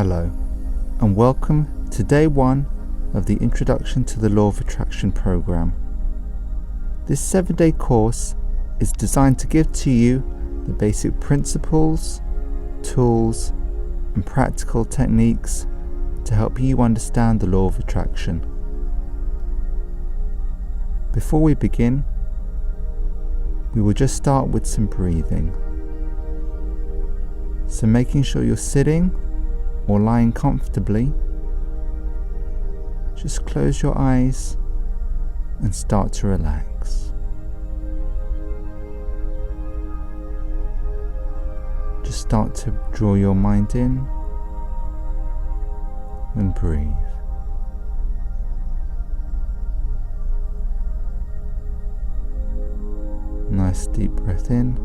Hello, and welcome to day 1 of the Introduction to the Law of Attraction program. This 7-day course is designed to give to you the basic principles, tools, and practical techniques to help you understand the law of attraction. Before we begin, we will just start with some breathing. So making sure you're sitting or lying comfortably, just close your eyes and start to relax. Just start to draw your mind in and breathe. Nice deep breath in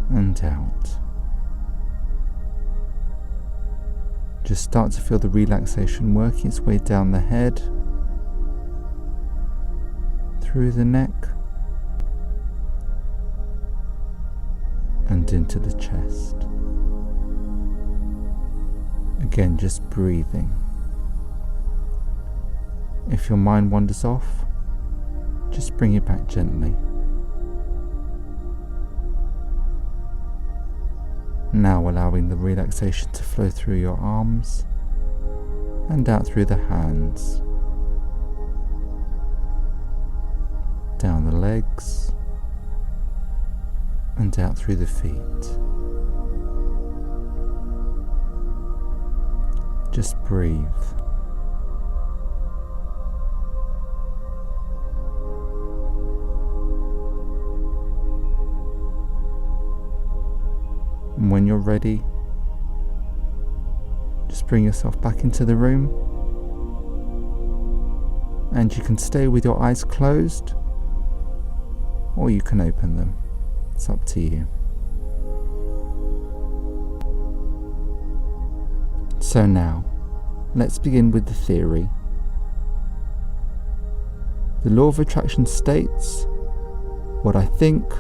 and out. Just start to feel the relaxation working its way down the head, through the neck, and into the chest. Again, just breathing. If your mind wanders off, just bring it back gently. Now allowing the relaxation to flow through your arms and out through the hands, down the legs and out through the feet. Just breathe. And when you're ready, just bring yourself back into the room, and you can stay with your eyes closed or you can open them. It's up to you. So now, let's begin with the theory. The law of attraction states, what I think,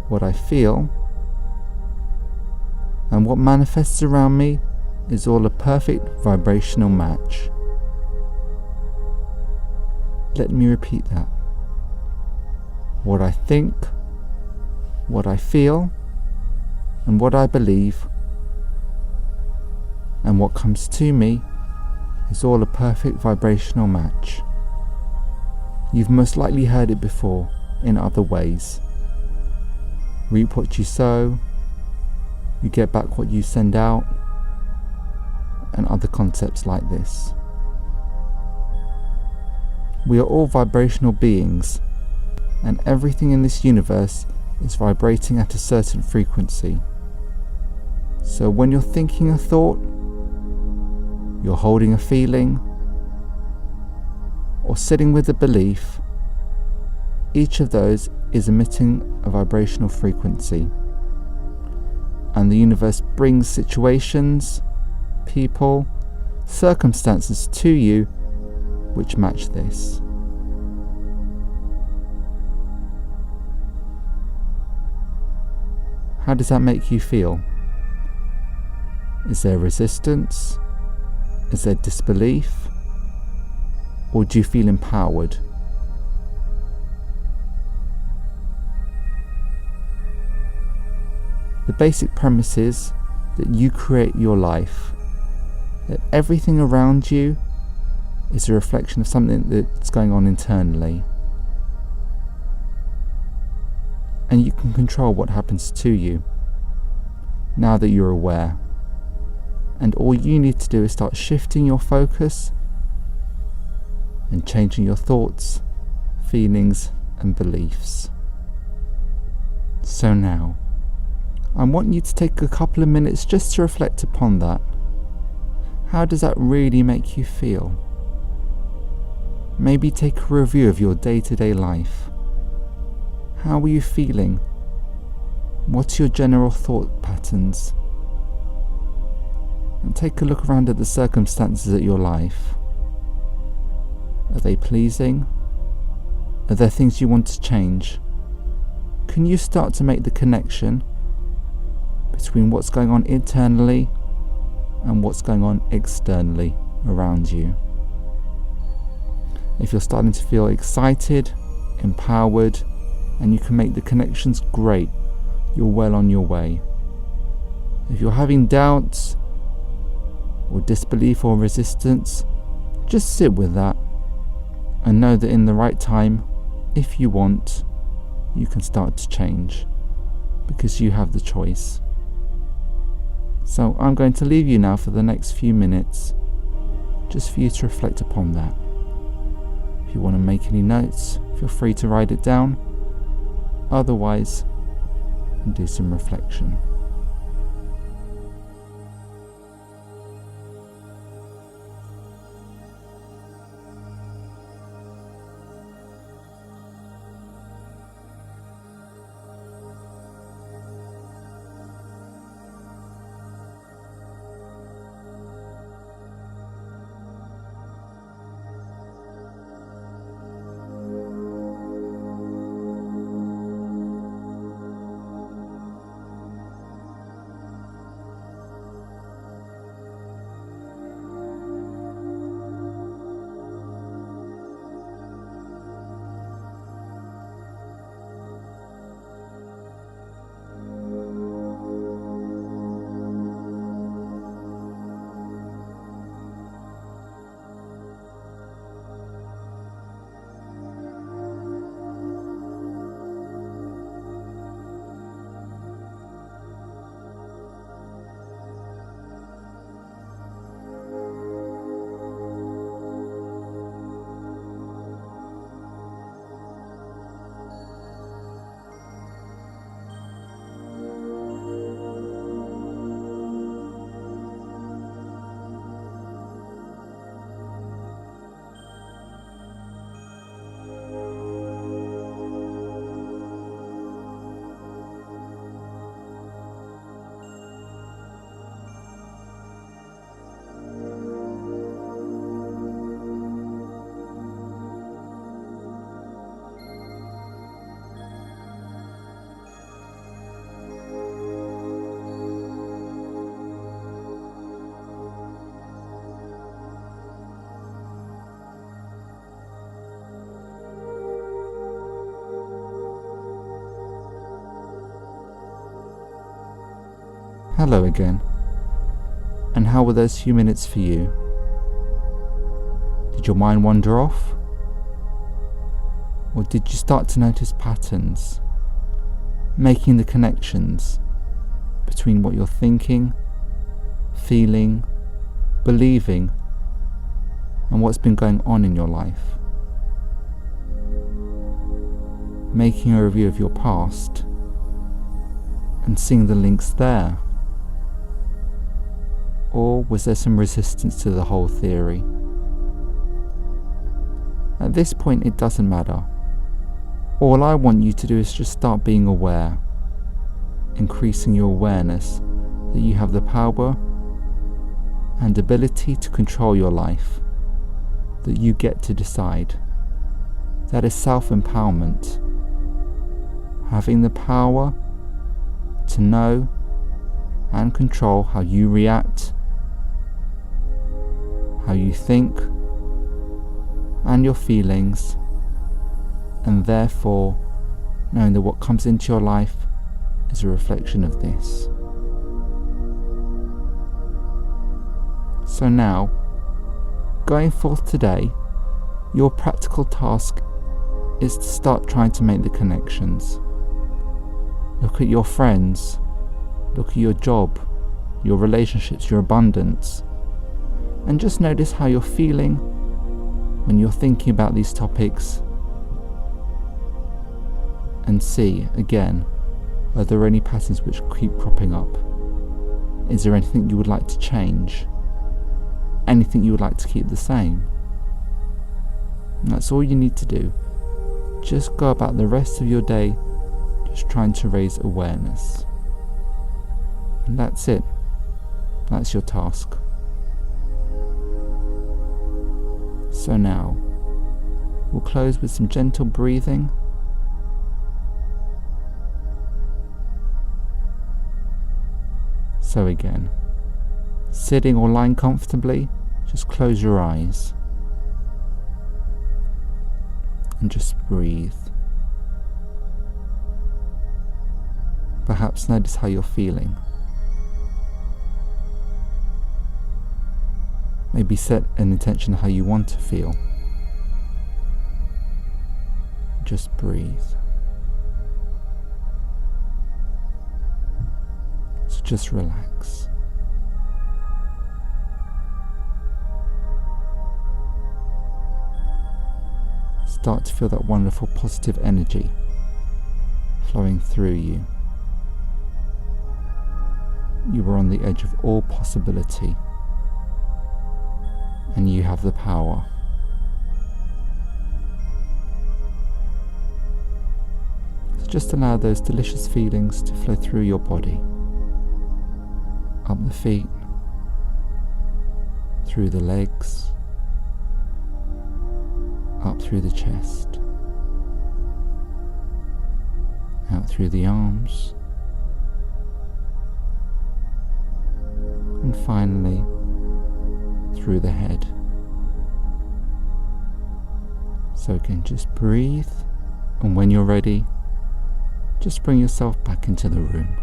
what I feel, and what manifests around me is all a perfect vibrational match. Let me repeat that. What I think, what I feel, and what I believe, and what comes to me is all a perfect vibrational match. You've most likely heard it before in other ways. Reap what you sow, you get back what you send out, and other concepts like this. We are all vibrational beings, and everything in this universe is vibrating at a certain frequency. So when you're thinking a thought, you're holding a feeling, or sitting with a belief, each of those is emitting a vibrational frequency. And the universe brings situations, people, circumstances to you which match this. How does that make you feel? Is there resistance? Is there disbelief? Or do you feel empowered? The basic premise is that you create your life, that everything around you is a reflection of something that's going on internally. And you can control what happens to you now that you're aware. And all you need to do is start shifting your focus and changing your thoughts, feelings, and beliefs. So now, I want you to take a couple of minutes just to reflect upon that. How does that really make you feel? Maybe take a review of your day-to-day life. How are you feeling? What's your general thought patterns? And take a look around at the circumstances of your life. Are they pleasing? Are there things you want to change? Can you start to make the connection between what's going on internally and what's going on externally around you. If you're starting to feel excited, empowered, and you can make the connections, great, you're well on your way. If you're having doubts or disbelief or resistance, just sit with that and know that in the right time, if you want, you can start to change, because you have the choice. So I'm going to leave you now for the next few minutes, just for you to reflect upon that. If you want to make any notes, feel free to write it down. Otherwise, do some reflection. Hello again. And how were those few minutes for you? Did your mind wander off? Or did you start to notice patterns, making the connections between what you're thinking, feeling, believing, and what's been going on in your life? Making a review of your past and seeing the links there. Or was there some resistance to the whole theory? At this point, it doesn't matter. All I want you to do is just start being aware, increasing your awareness that you have the power and ability to control your life, that you get to decide. That is self-empowerment. Having the power to know and control how you react, how you think, and your feelings, and therefore knowing that what comes into your life is a reflection of this. So now, going forth today, your practical task is to start trying to make the connections. Look at your friends, look at your job, your relationships, your abundance, and just notice how you're feeling when you're thinking about these topics, and see, again, are there any patterns which keep cropping up? Is there anything you would like to change? Anything you would like to keep the same? And that's all you need to do. Just go about the rest of your day just trying to raise awareness. And that's it. That's your task. So now, we'll close with some gentle breathing. So again, sitting or lying comfortably, just close your eyes and just breathe. Perhaps notice how you're feeling. Maybe set an intention how you want to feel. Just breathe. So just relax. Start to feel that wonderful positive energy flowing through you. You are on the edge of all possibility, and you have the power. So just allow those delicious feelings to flow through your body, up the feet, through the legs, up through the chest, out through the arms, and finally through the head. So again, just breathe, and when you're ready, just bring yourself back into the room.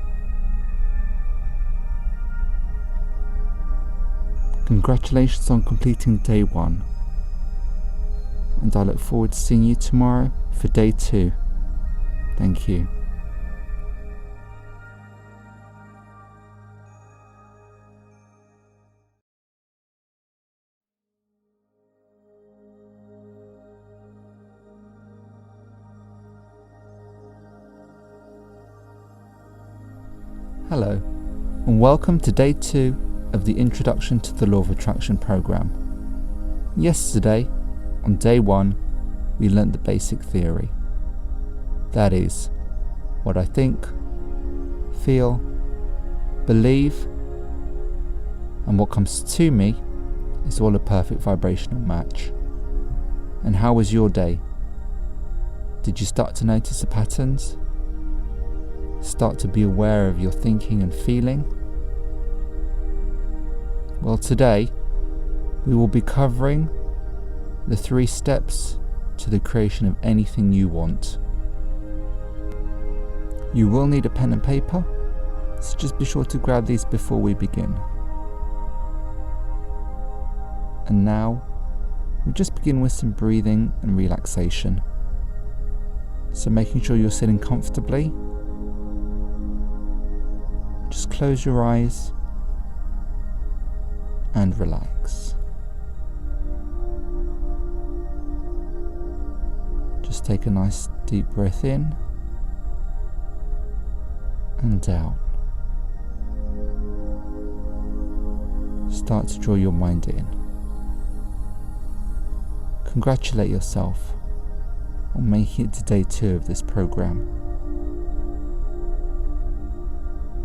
Congratulations on completing day 1, and I look forward to seeing you tomorrow for day 2. Thank you. Hello, and welcome to day 2 of the Introduction to the Law of Attraction program. Yesterday, on day 1, we learnt the basic theory. That is, what I think, feel, believe, and what comes to me is all a perfect vibrational match. And how was your day? Did you start to notice the patterns? Start to be aware of your thinking and feeling? Well, today we will be covering the 3 steps to the creation of anything you want. You will need a pen and paper, so just be sure to grab these before we begin. And now we'll just begin with some breathing and relaxation. So making sure you're sitting comfortably. Just close your eyes and relax. Just take a nice deep breath in and out. Start to draw your mind in. Congratulate yourself on making it to day 2 of this program.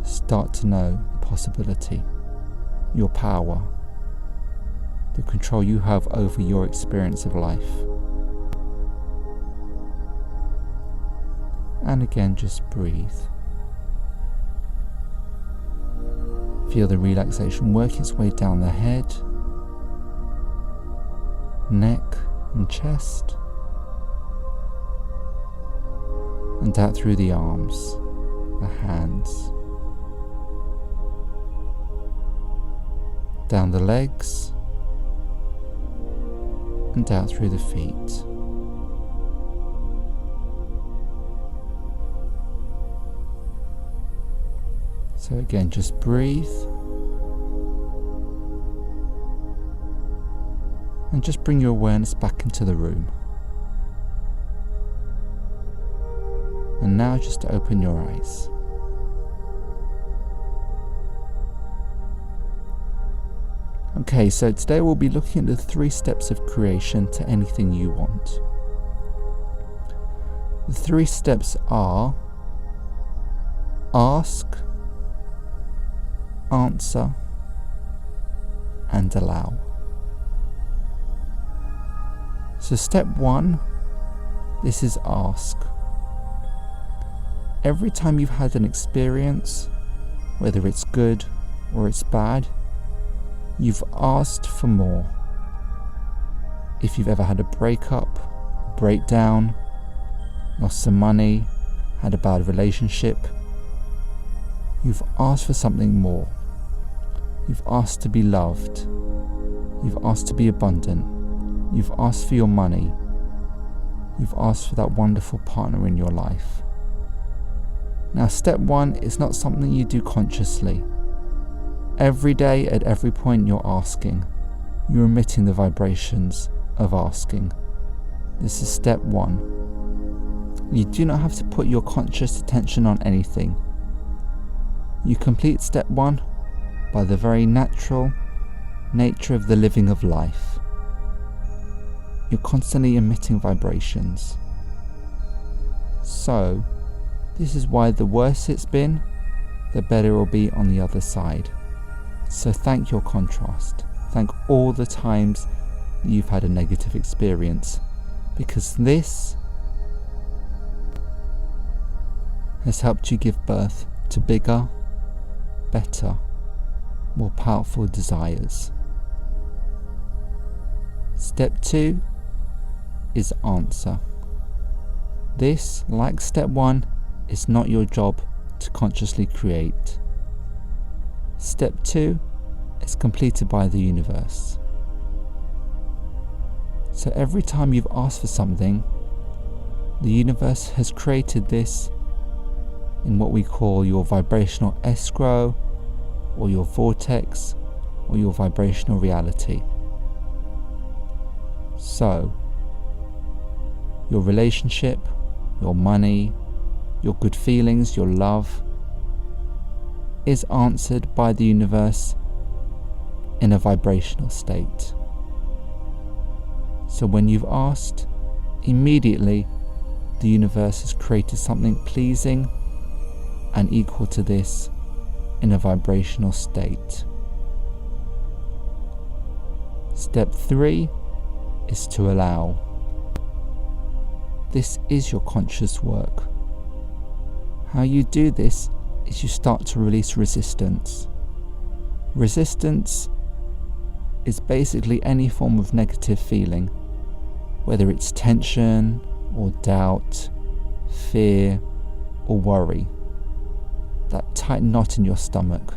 Start to know the possibility, your power, the control you have over your experience of life. And again, just breathe. Feel the relaxation work its way down the head, neck and chest, and out through the arms, the hands, down the legs, and out through the feet. So again, just breathe and just bring your awareness back into the room. And now just open your eyes. Okay, so today we'll be looking at the 3 steps of creation to anything you want. The 3 steps are ask, answer, and allow. So step 1, this is ask. Every time you've had an experience, whether it's good or it's bad, you've asked for more. If you've ever had a breakup, breakdown, lost some money, had a bad relationship, you've asked for something more. You've asked to be loved. You've asked to be abundant. You've asked for your money. You've asked for that wonderful partner in your life. Now, step 1 is not something you do consciously. Every day, at every point you're asking, you're emitting the vibrations of asking. This is step 1. You do not have to put your conscious attention on anything. You complete step 1 by the very natural nature of the living of life. You're constantly emitting vibrations. So, this is why the worse it's been, the better it will be on the other side. So thank your contrast. Thank all the times that you've had a negative experience, because this has helped you give birth to bigger, better, more powerful desires. Step 2 is answer. This, like step 1, is not your job to consciously create. Step 2 is completed by the universe. So every time you've asked for something, the universe has created this in what we call your vibrational escrow, or your vortex, or your vibrational reality. So, your relationship, your money, your good feelings, your love, is answered by the universe in a vibrational state. So when you've asked, immediately the universe has created something pleasing and equal to this in a vibrational state. Step 3 is to allow. This is your conscious work. How you do this is you start to release resistance. Resistance is basically any form of negative feeling, whether it's tension or doubt, fear or worry. That tight knot in your stomach.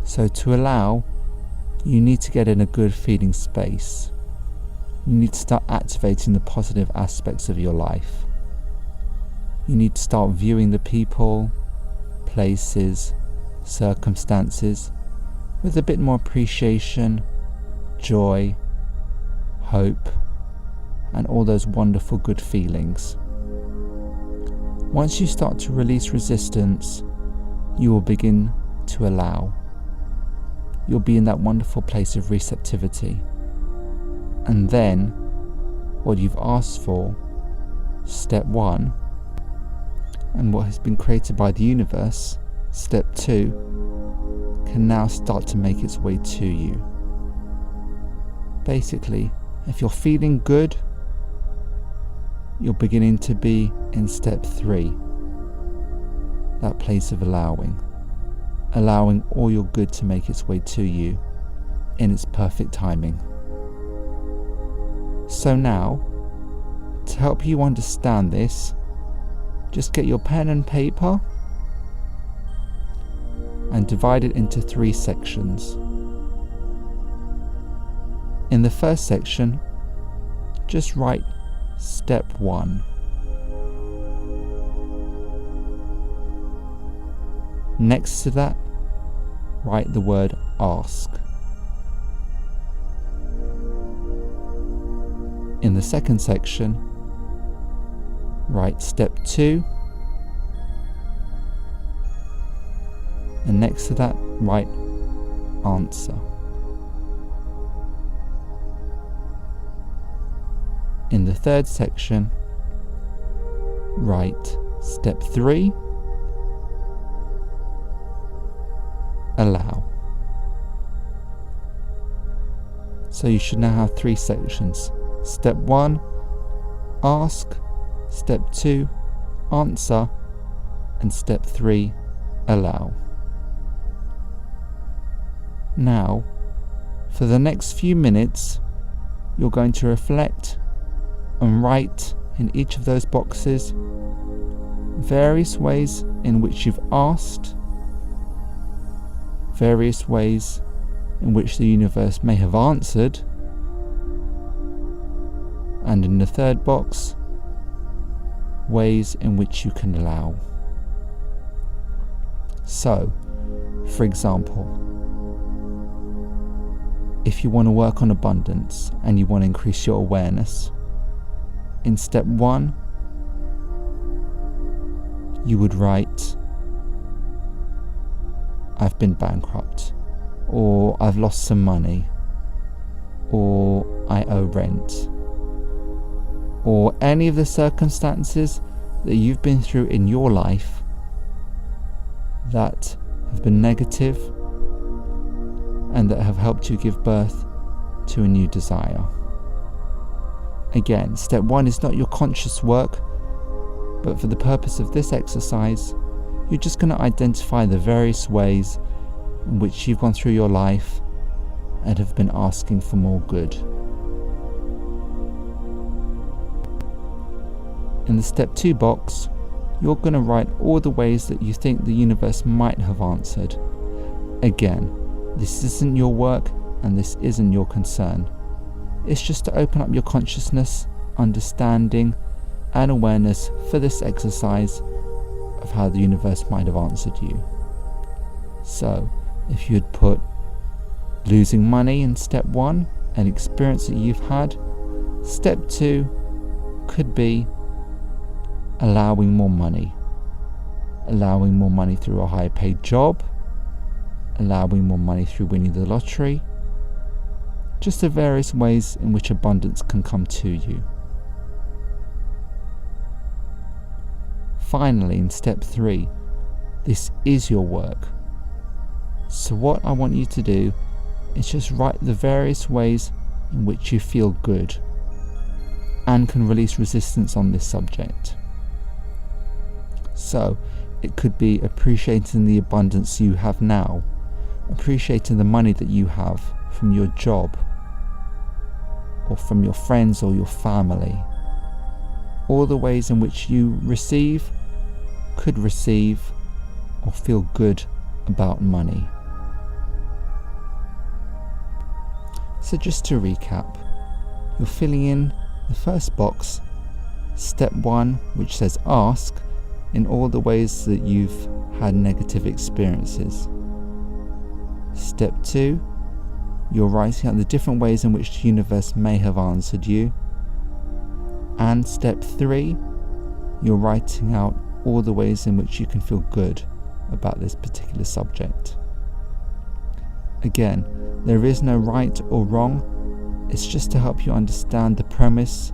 So to allow, you need to get in a good feeling space. You need to start activating the positive aspects of your life. You need to start viewing the people, places, circumstances with a bit more appreciation, joy, hope, and all those wonderful good feelings. Once you start to release resistance, you will begin to allow. You'll be in that wonderful place of receptivity. And then, what you've asked for, step 1, and what has been created by the universe, step 2, can now start to make its way to you. Basically, if you're feeling good, you're beginning to be in step 3, that place of allowing all your good to make its way to you in its perfect timing. So now, to help you understand this, just get your pen and paper and divide it into 3 sections. In the first section, just write step 1. Next to that, write the word ask. In the second section, write step 2, and next to that, write answer. In the third section, write step 3, allow. So you should now have 3 sections. Step 1, ask. Step 2, answer. And step 3, allow. Now, for the next few minutes, you're going to reflect and write in each of those boxes various ways in which you've asked, various ways in which the universe may have answered, and in the third box, ways in which you can allow. So, for example, if you want to work on abundance and you want to increase your awareness, in step 1, you would write, I've been bankrupt, or I've lost some money, or I owe rent, or any of the circumstances that you've been through in your life that have been negative and that have helped you give birth to a new desire. Again, step 1 is not your conscious work, but for the purpose of this exercise, you're just going to identify the various ways in which you've gone through your life and have been asking for more good. In the step 2 box, you're going to write all the ways that you think the universe might have answered. Again, this isn't your work and this isn't your concern. It's just to open up your consciousness, understanding, and awareness for this exercise of how the universe might have answered you. So, if you had put losing money in step 1, an experience that you've had, step 2 could be allowing more money through a higher paid job, allowing more money through winning the lottery, just the various ways in which abundance can come to you. Finally, in step 3, this is your work. So what I want you to do is just write the various ways in which you feel good and can release resistance on this subject. So, it could be appreciating the abundance you have now, appreciating the money that you have from your job, or from your friends or your family. All the ways in which you could receive, or feel good about money. So just to recap, you're filling in the first box, step 1, which says ask, in all the ways that you've had negative experiences. Step 2, you're writing out the different ways in which the universe may have answered you. And step 3, you're writing out all the ways in which you can feel good about this particular subject. Again, there is no right or wrong, it's just to help you understand the premise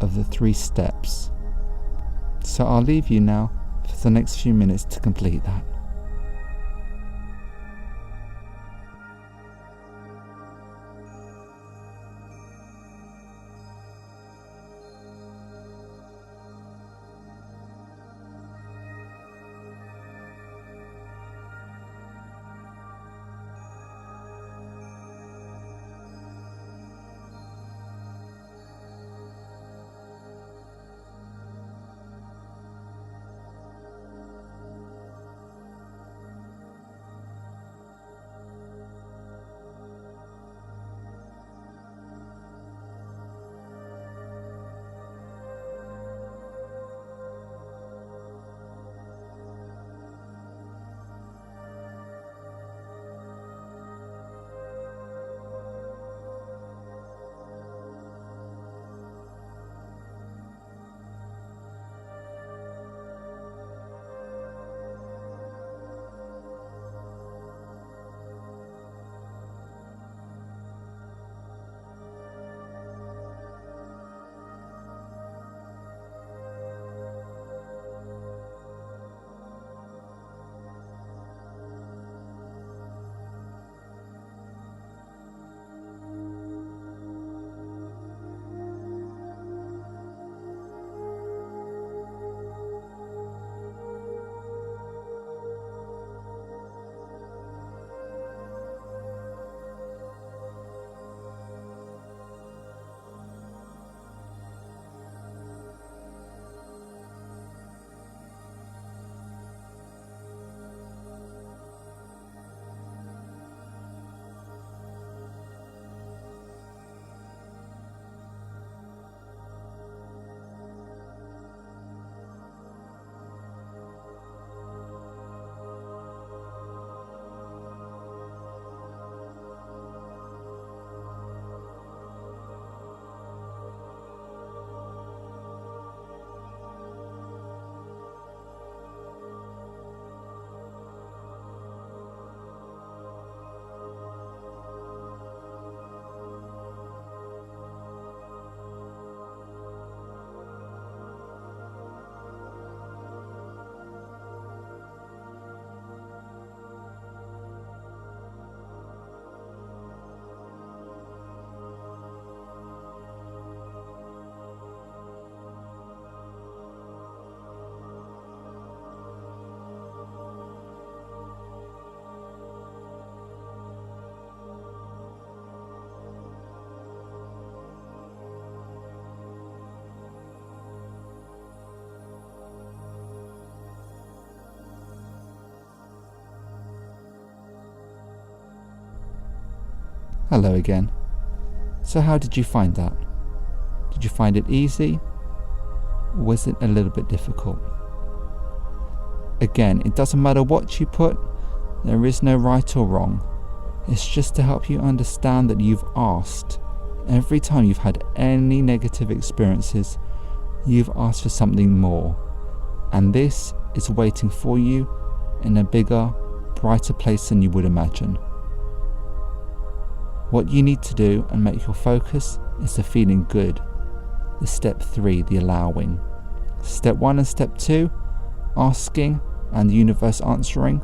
of the 3 steps. So I'll leave you now for the next few minutes to complete that. Hello again. So how did you find that? Did you find it easy? Or was it a little bit difficult? Again, it doesn't matter what you put, there is no right or wrong. It's just to help you understand that you've asked. Every time you've had any negative experiences, you've asked for something more. And this is waiting for you in a bigger, brighter place than you would imagine. What you need to do and make your focus is the feeling good. The step 3, the allowing. Step 1 and step 2, asking and the universe answering,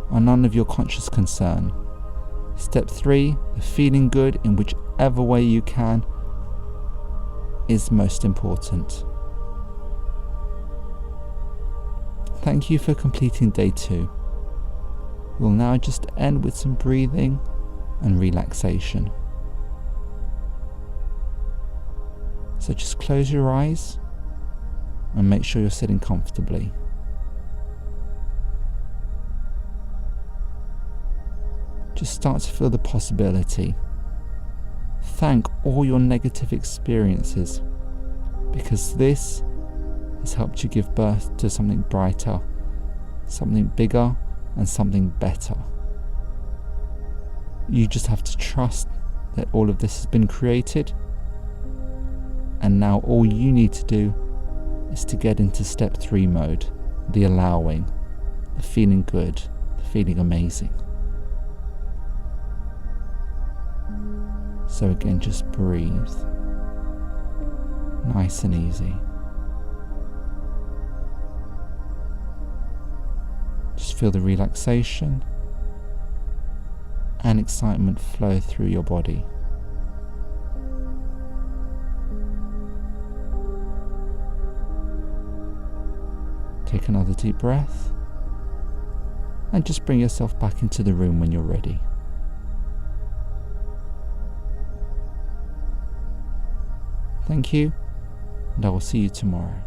are none of your conscious concern. Step 3, the feeling good in whichever way you can, is most important. Thank you for completing day 2. We'll now just end with some breathing and relaxation. So just close your eyes and make sure you're sitting comfortably. Just start to feel the possibility. Thank all your negative experiences, because this has helped you give birth to something brighter, something bigger, and something better. You just have to trust that all of this has been created, and now all you need to do is to get into step 3 mode, the allowing, the feeling good, the feeling amazing. So again, just breathe, nice and easy. Just feel the relaxation and excitement flow through your body. Take another deep breath and just bring yourself back into the room when you're ready. Thank you, and I will see you tomorrow.